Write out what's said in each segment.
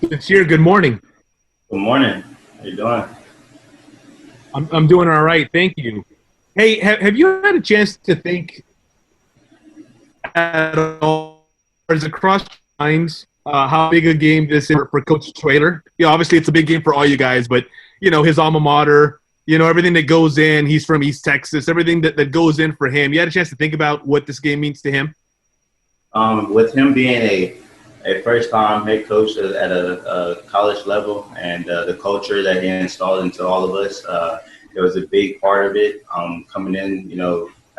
Sincere, good morning. Good morning. How you doing? I'm doing all right, thank you. Hey, have you had a chance to think at all, or is it cross minds, how big a game this is for Coach Traylor? Obviously it's a big game for all you guys, but his alma mater, everything that goes in. He's from East Texas. Everything that goes in for him. You had a chance to think about what this game means to him? With him being a first-time head coach at a college level, and the culture that he installed into all of us, it was a big part of it. Coming in,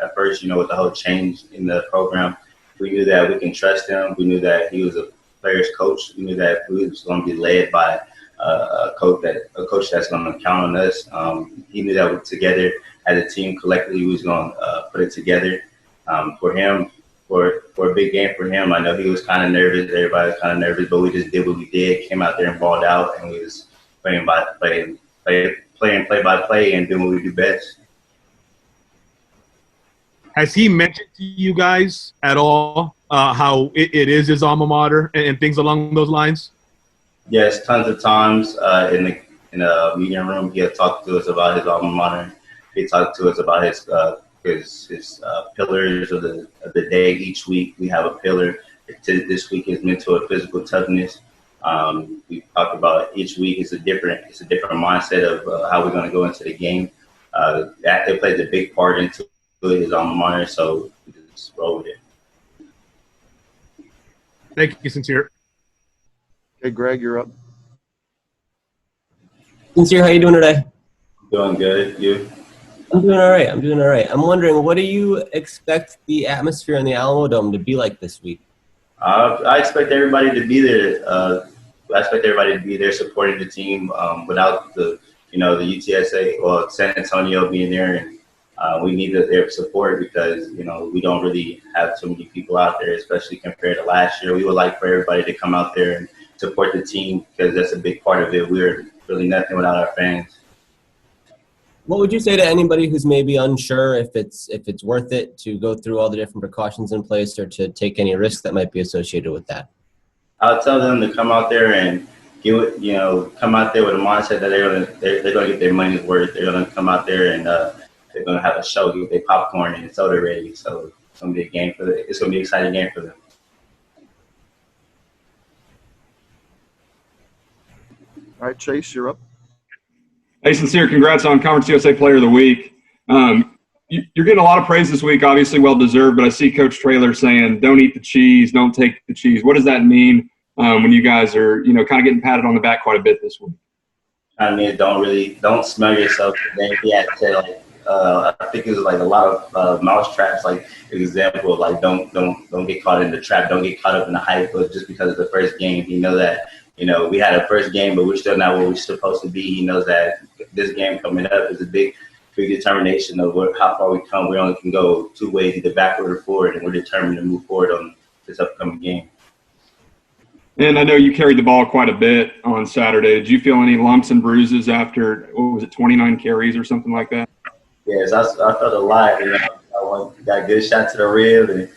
at first, with the whole change in the program, we knew that we can trust him. We knew that he was a player's coach. We knew that we was going to be led by a coach that's going to count on us. He knew that together as a team, collectively, we was going to put it together. For him, for a big game for him, I know he was kind of nervous. Everybody was kind of nervous, but we just did what we did. Came out there and balled out, and we was playing play by play, and doing what we do best. Has he mentioned to you guys at all how it is his alma mater and things along those lines? Yes, tons of times in the meeting room, he had talked to us about his alma mater. He talked to us about his pillars of the day. Each week we have a pillar. This week is mental and physical toughness. We talked about each week is a different mindset of how we're going to go into the game. That it plays a big part into his alma mater, so we just roll with it. Thank you, Sincere. Hey, Greg, you're up. Sincere, how you doing today? Doing good. You? I'm doing all right. I'm wondering, what do you expect the atmosphere in the Alamo Dome to be like this week? I expect everybody to be there. I expect everybody to be there supporting the team. Without the UTSA or San Antonio being there, and we need their support because we don't really have too many people out there, especially compared to last year. We would like for everybody to come out there and support the team because that's a big part of it. We're really nothing without our fans. What would you say to anybody who's maybe unsure if it's worth it to go through all the different precautions in place or to take any risks that might be associated with that? I'll tell them to come out there and come out there with a mindset that they're gonna get their money's worth. They're gonna come out there and they're gonna have a show, get their popcorn and soda ready. So it's gonna be a game for them. It's gonna be an exciting game for them. All right, Chase, you're up. Hey, Sincere, congrats on Conference USA Player of the Week. You're getting a lot of praise this week, obviously well-deserved, but I see Coach Traylor saying, don't eat the cheese, don't take the cheese. What does that mean when you guys are, kind of getting patted on the back quite a bit this week? I mean, don't smell yourself. Then he had to say, I think it was like a lot of mouse traps, like an example of like, don't get caught in the trap, don't get caught up in the hype, but just because of the first game, he know that, we had a first game, but we're still not where we're supposed to be. He knows that this game coming up is a big determination of how far we come. We only can go two ways, either backward or forward, and we're determined to move forward on this upcoming game. And I know you carried the ball quite a bit on Saturday. Did you feel any lumps and bruises after, 29 carries or something like that? Yes, I felt a lot. I got a good shot to the rib and,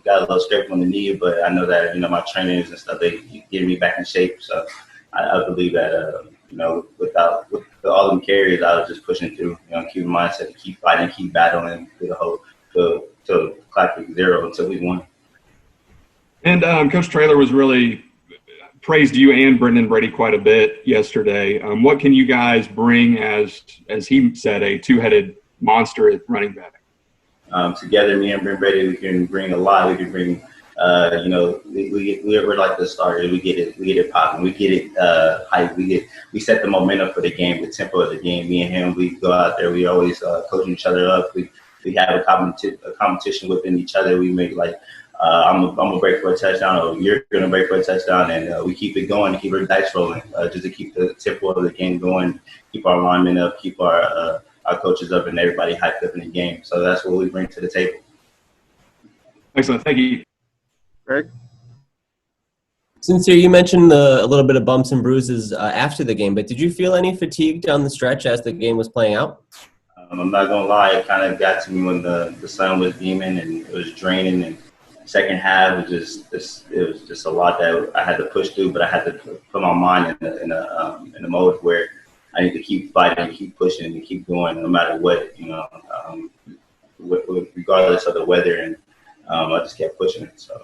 got a little scrape on the knee, but I know that, my trainers and stuff, they get me back in shape. So I believe that, with all them carries, I was just pushing through, keep the mindset to keep fighting, keep battling through the whole, to clock it 0 until we won. And Coach Traylor was really praised you and Brendan Brady quite a bit yesterday. What can you guys bring as he said, a two-headed monster at running back? Together, me and Brendan Brady, we can bring a lot. We can bring, we're like the starters. We get it popping. We get it hype. We set the momentum for the game, the tempo of the game. Me and him, we go out there. We always coaching each other up. We have a competition within each other. We make like, I'm gonna break for a touchdown, or you're gonna break for a touchdown, and we keep it going, keep our dice rolling, just to keep the tempo of the game going, keep our linemen up, keep our coaches up, and everybody hyped up in the game. So that's what we bring to the table. Excellent, thank you. Greg? Sincere, you mentioned a little bit of bumps and bruises after the game, but did you feel any fatigue down the stretch as the game was playing out? I'm not gonna lie, it kind of got to me when the sun was beaming and it was draining, and second half was it was just a lot that I had to push through, but I had to put my mind in the mode where I need to keep fighting, keep pushing, and keep going no matter what, regardless of the weather, and I just kept pushing it. So.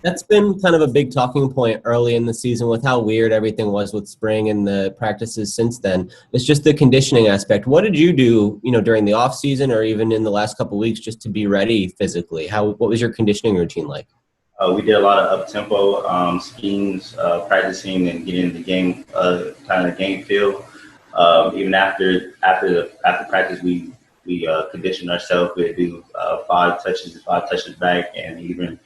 That's been kind of a big talking point early in the season with how weird everything was with spring and the practices since then. It's just the conditioning aspect. What did you do, during the off season or even in the last couple of weeks just to be ready physically? What was your conditioning routine like? We did a lot of up-tempo schemes, practicing and getting in the game, kind of game feel. Even after practice, we conditioned ourselves. We'd do 5 touches back, and even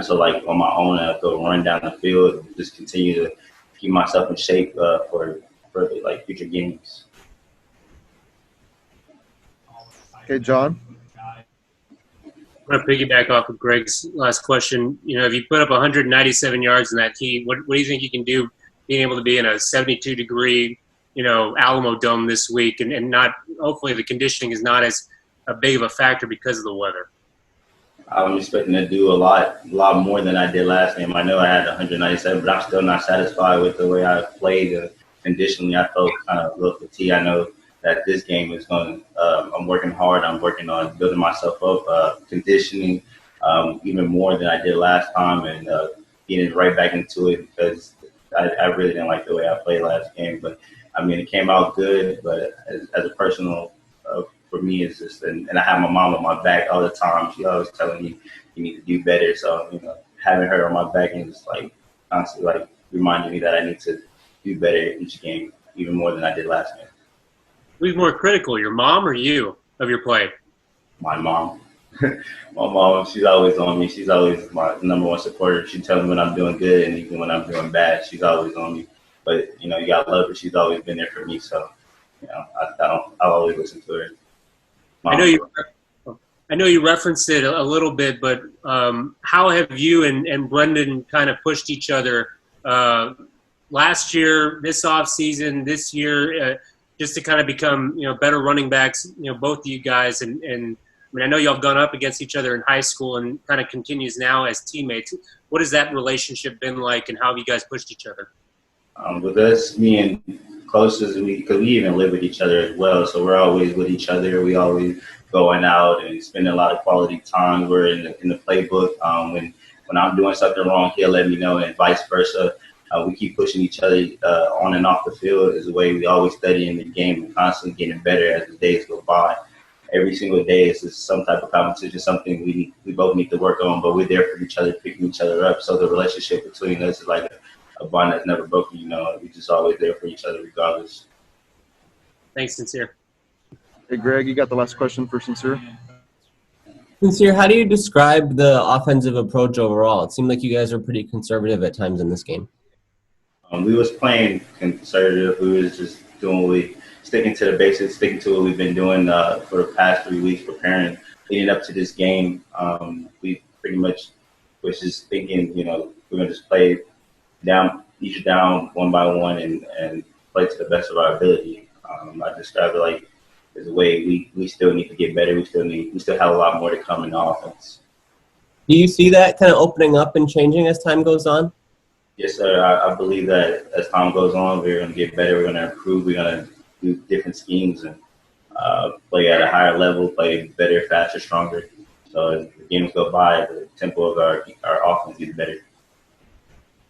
so, like on my own, I'd go run down the field and just continue to keep myself in shape for like future games. Okay, John. I'm going to piggyback off of Greg's last question. If you put up 197 yards in that heat, what do you think you can do being able to be in a 72-degree, Alamo Dome this week and not – hopefully the conditioning is not as big of a factor because of the weather? I'm expecting to do a lot more than I did last game. I know I had 197, but I'm still not satisfied with the way I played. Conditionally, I felt kind of a little fatigued. I know that this game is going I'm working hard. I'm working on building myself up, conditioning even more than I did last time, and getting right back into it because I really didn't like the way I played last game. But, it came out good, but as a personal for me, it's just, and I have my mom on my back all the time. She always telling me you need to do better. So, having her on my back and just like constantly like reminding me that I need to do better each game, even more than I did last game. Who's more critical, your mom or you, of your play? My mom. My mom, she's always on me. She's always my number one supporter. She tells me when I'm doing good and even when I'm doing bad, she's always on me. But, you gotta love her. She's always been there for me. So, I'll always listen to her. I know you referenced it a little bit, but how have you and Brendan kind of pushed each other last year, this off season, this year, just to kind of become better running backs, both of you guys, and I know y'all have gone up against each other in high school and kind of continues now as teammates. What has that relationship been like, and how have you guys pushed each other? With us being close as because we even live with each other as well, so we're always with each other. We always going out and spending a lot of quality time. We're in the playbook. When I'm doing something wrong, he'll let me know, and vice versa. We keep pushing each other on and off the field is the way we always study in the game and constantly getting better as the days go by. Every single day is just some type of competition, something we both need to work on, but we're there for each other, picking each other up. So the relationship between us is like a bond that's never broken. We're just always there for each other regardless. Thanks, Sincere. Hey, Greg, you got the last question for Sincere? Sincere, how do you describe the offensive approach overall? It seemed like you guys were pretty conservative at times in this game. We was playing conservative. We was just sticking to the basics, sticking to what we've been doing for the past 3 weeks, preparing, leading up to this game. We pretty much was just thinking, we're going to just play each down one by one and play to the best of our ability. I describe it like as a way we still need to get better. We still have a lot more to come in the offense. Do you see that kind of opening up and changing as time goes on? Yes, sir. I believe that as time goes on, we're going to get better. We're going to improve. We're going to do different schemes and play at a higher level, play better, faster, stronger. So as the games go by, the tempo of our offense gets better.